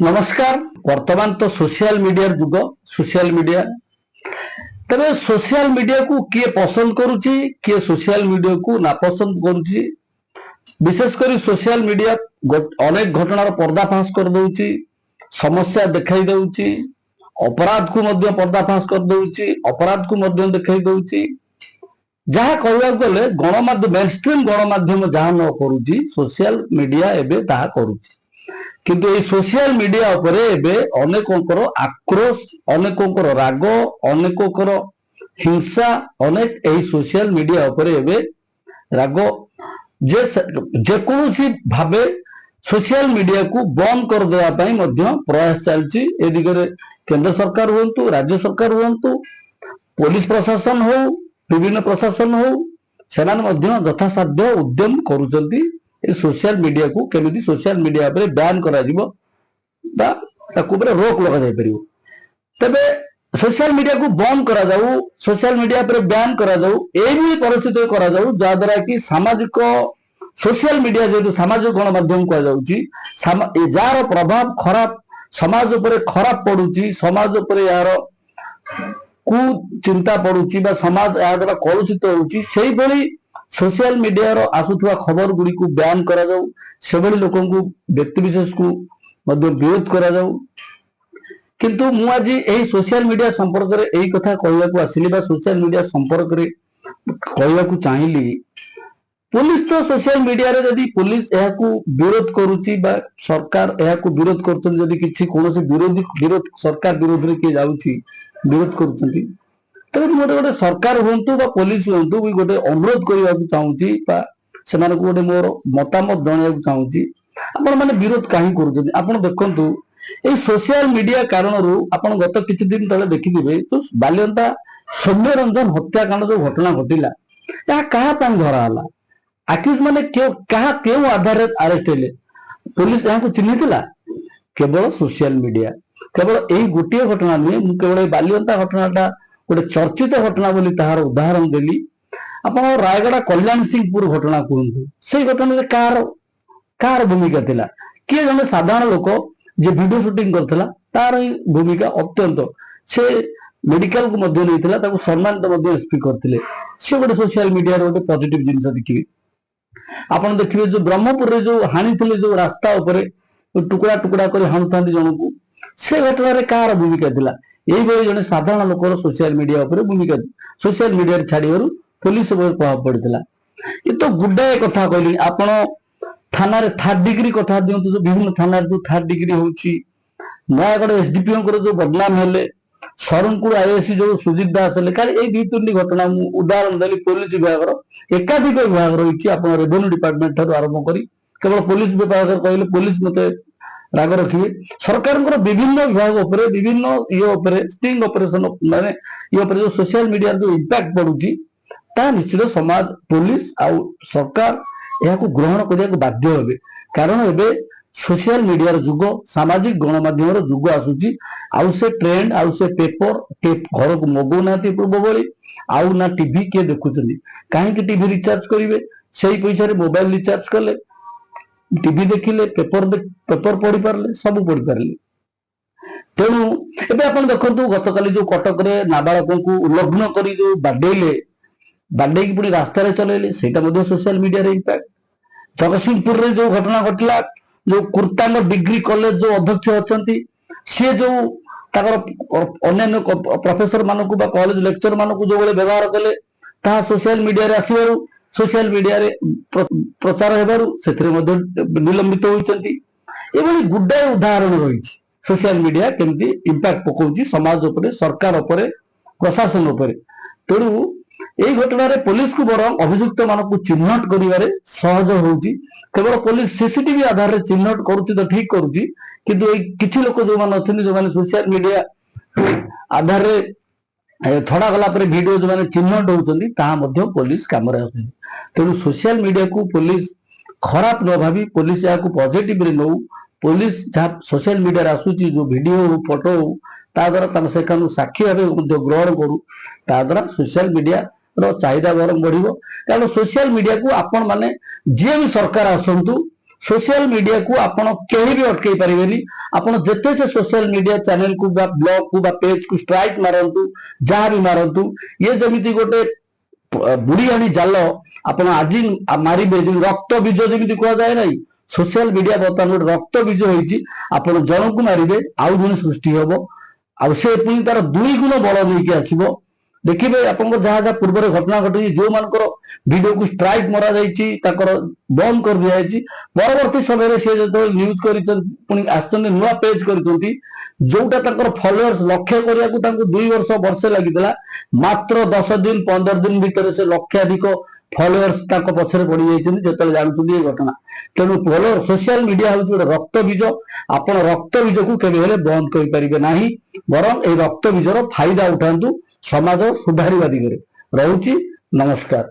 नमस्कार। वर्तमान तो सोशल मीडिया जुग। सोशल मीडिया तबे सोशल मीडिया को किए पसंद करुची, किए सोशल मीडिया को नापसंद करुची। विशेषकर सोशल मीडिया अनेक घटनार पर्दाफाश कर दउची, समस्या देखाई दउची, अपराध को मध्य पर्दाफाश कर दउची, अपराध को मध्य देखाई दउची। जहाँ कहवा गले गणमाध्यम मेनस्ट्रीम गणमाध्यम जहाँ न करुची सोशल मीडिया एबे ताहा करुची। किंतु ये सोशल मीडिया उपरे एबे अनेकोंकर आक्रोश, अनेकोंकर राग, अनेकोंकर हिंसा, अनेक यही सोशल मीडिया उपरे एबे राग जेकोसी भावे सोशल मीडिया को बंद कर देवा पई मध्य प्रयास चलची। ए दिगरे केंद्र सरकार हुंतु, राज्य सरकार हुंतु, पुलिस प्रशासन हो, विभिन्न प्रशासन हो, सेना मध्य यथासाध्य उद्यम करूचंती सोशल मीडिया को केमिति सोशल मीडिया पर बैन करा जिवो बा ताकू पर रोक लगा जाय परिवो। तबे सोशल मीडिया को बंद करा जाऊ, सोशल मीडिया पर बैन करा जाऊ, एही परिस्थिति करा जाऊ जा द्वारा कि सामाजिक सोशल मीडिया जेतु सामाजिक गणमाध्यम को जाउची, जार प्रभाव खराब समाज पर खराब पडुची, समाज पर यार कु चिंता पडुची बा समाज या द्वारा कलुषित होउची। सेही भली सोशल मीडिया रो आसुथुवा खबर गुडी को बयान करा जाऊ, सेबडी लोकन को व्यक्ति विशेष को मध्य विरोध करा जाऊ। किंतु मु आज एही सोशल मीडिया संपर्क रे एही कथा कहया को आसिली बा सोशल मीडिया संपर्क रे कहया को चाहिली। पुलिस तो सोशल मीडिया रे यदि पुलिस एहा को विरोध करूची बा सरकार एहा को विरोध करछन, यदि किछि कोनोसी विरोध सरकार विरोध रे के जाउची विरोध करूचंती, तबे मोटे गोटे सरकार हुंतु बा पुलिस हुंतु भी गोटे अनुरोध करबा को चाहूची बा सेमान को गोटे मोर मतामत जणाया को चाहूची। आपण माने विरोध काहे करूछन? आपण देखंतु ए सोशल मीडिया कारण रु आपण गत किछि दिन तले देखिदिबे तो बाल्यंता सौम्य रंजन हत्याकांड जो घटना घटिला या कहा पान धरा हला, आक्यूज माने केउ आधार रे अरेस्ट हेले, पुलिस यहाँ को चिन्हिथिला? केवल सोशल मीडिया। केवल एही गोटिए घटना नुहे, मु केवल बाल्यंता घटनाटा गोटे चर्चित घटना बोली ताहार उदाहरण देली। आपण रायगड़ा कल्याण सिंहपुर घटना कहतु, से घटना कार भूमिका थिला? किए जने साधारण लोक जे वीडियो शूटिंग करथिला तार ही भूमिका अत्यंत से मेडिकल को मध्य नैथिला, ताको सम्मानित मध्य एसपी करथिले। से गोटे सोशल मीडिया रो गोटे पॉजिटिव जिंस देखिबे। आपण देखिबे जो ब्रह्मपुर रे जो हानिथिले जो रास्ता ऊपर टुकड़ा टुकड़ा कर हाणुथांती जनकू, से घटना रे कार भूमिका थिला? यही भाई जने साधारण लोक सोशल मीडिया ऊपर भूमिका सोशल मीडिया रे छाड़िबारु पुलिस ऊपर प्रभाव पड़ितला। ये तो गुड्डाए कथा कहली। आपण थाना रे थर्ड डिग्री कथा दियंतु, जो विभिन्न थाना रे जो थर्ड डिग्री होउची, नयागढ़ एसडीपीओ को जो बदनाम हेले, सरनपुर आईएससी जो सुजीत दास हेले, खाली ए दी तीन घटना मु उदाहरण देली। पुलिस विभाग रो एकाधिक विभाग रही आपण रेवेन्यू डिपार्टमेंट ठाରୁ आरंभ करी केवल पुलिस विभाग कहले पुलिस मते राग रखिए। सरकार विभिन्न विभाग उपरे विभिन्न ये उपरे स्टिंग ऑपरेशन माने ये उपरे जो सोशल मीडिया जो इंपैक्ट पड़ुची ता निश्चित समाज पुलिस आउ सरकार यह को ग्रहण करिया को बाध्य हेबे। कारण एबे सोशल मीडिया रो जुग, सामाजिक गणमाध्यम रो जुग आसुची। आउ से ट्रेंड आउ से पेपर घर को मगो नाती पूर्व बळी आउ ना टीवी के देखुचनी, काहे कि टीवी रिचार्ज करिवे, सेही पैसा रे मोबाइल रिचार्ज करले, टीवी देखिले, पेपर पढ़ी पारले, सब पढ़ी पारले। तेणु एबे आपण देखंतु गतकाली जो कटक रे नाबालक को उल्लंघन करी जो बाडे की पुणी रास्ता रे चलेले, सेटा मध्ये सोशल मीडिया रे इंपैक्ट। जगतसिंहपुर रे जो घटना घटला, जो कुर्तांग डिग्री कॉलेज जो अध्यक्ष अछंती, से जो ताकर अन्य प्रोफेसर मानकु बा कॉलेज लेक्चर मानकु जो बेले व्यवहार कले ता सोशल मीडिया रे आसीबारु, सोशल मीडिया रे प्रचार हेबारु सेथरे मध्ये निलंबित होइचंती। एभली गुड्डाए उदाहरण रहिछि सोशल मीडिया केमती इंपैक्ट पकोउछि समाज उपरे, सरकार उपरे, प्रशासन उपरे। तेणु एही घटना रे पुलिस को बरं अभियुक्त मानकु चिन्हट करिवारे सहज होउछि। केवल पुलिस सीसीटीवी आधार रे चिन्हट करूछि तो ठीक करूछि, किंतु एही किछि लोक जो मान अछन जो मान सोशल मीडिया आधार रे छड़ा गला पर वीडियो जो माने चिन्हट होउछंती ता मध्ये पुलिस काम रे आछी। तेणु सोशल मीडिया को पुलिस खराब न भावी पुलिस या को पॉजिटिव रे नौ। पुलिस जहाँ सोशल मीडिया आसूची जो वीडियो हो फोटो हो ता द्वारा तम से कानु साक्षी भाव ग्रहण करू, ता द्वारा सोशल मीडिया चाहिदा बरम बढ़िबो। कारण सोशल मीडिया को आपण माने जे भी सरकार आसंतु सोशल मीडिया को आपण केही भी अटकई पारिबेनी आपण जेते से सोशल मीडिया चैनल को बा ब्लॉग को बा पेज को स्ट्राइक मारंतु जहां भी मारंतु ये जमिति गोटे बुढ़ी आनी जाल आपण आज मारिबे रक्त बीज जमी कह जाए ना सोशल मीडिया बर्तमान गोटे रक्त बीज होती आपण जन को मारिबे आउ जन सृष्टि हम आउ से पुणी तार दुई गुण बल नहीं आसब देखिए आप जहाँ जहाँ पूर्व घटना घटी जो मानकर वीडियो को स्ट्राइक मरा बंद कर दिखाई परवर्ती समय सी जो न्यूज कर नुआ पेज कर जोटा फॉलोअर्स लक्ष्य करने को 2 वर्ष वर्षे लगी मात्र 10 दिन 15 दिन भितर से लक्षाधिक फॉलोअर्स पछरे पड़ जाते जो जानते ये घटना तेणु फॉलोअर सोशल मीडिया हूँ गोटे रक्त बीज आप रक्त बीज को केवे बंद करें ना बरं ए रक्त बीजर फायदा उठातु समाज सुधारिबा दिगरे रहुची नमस्कार।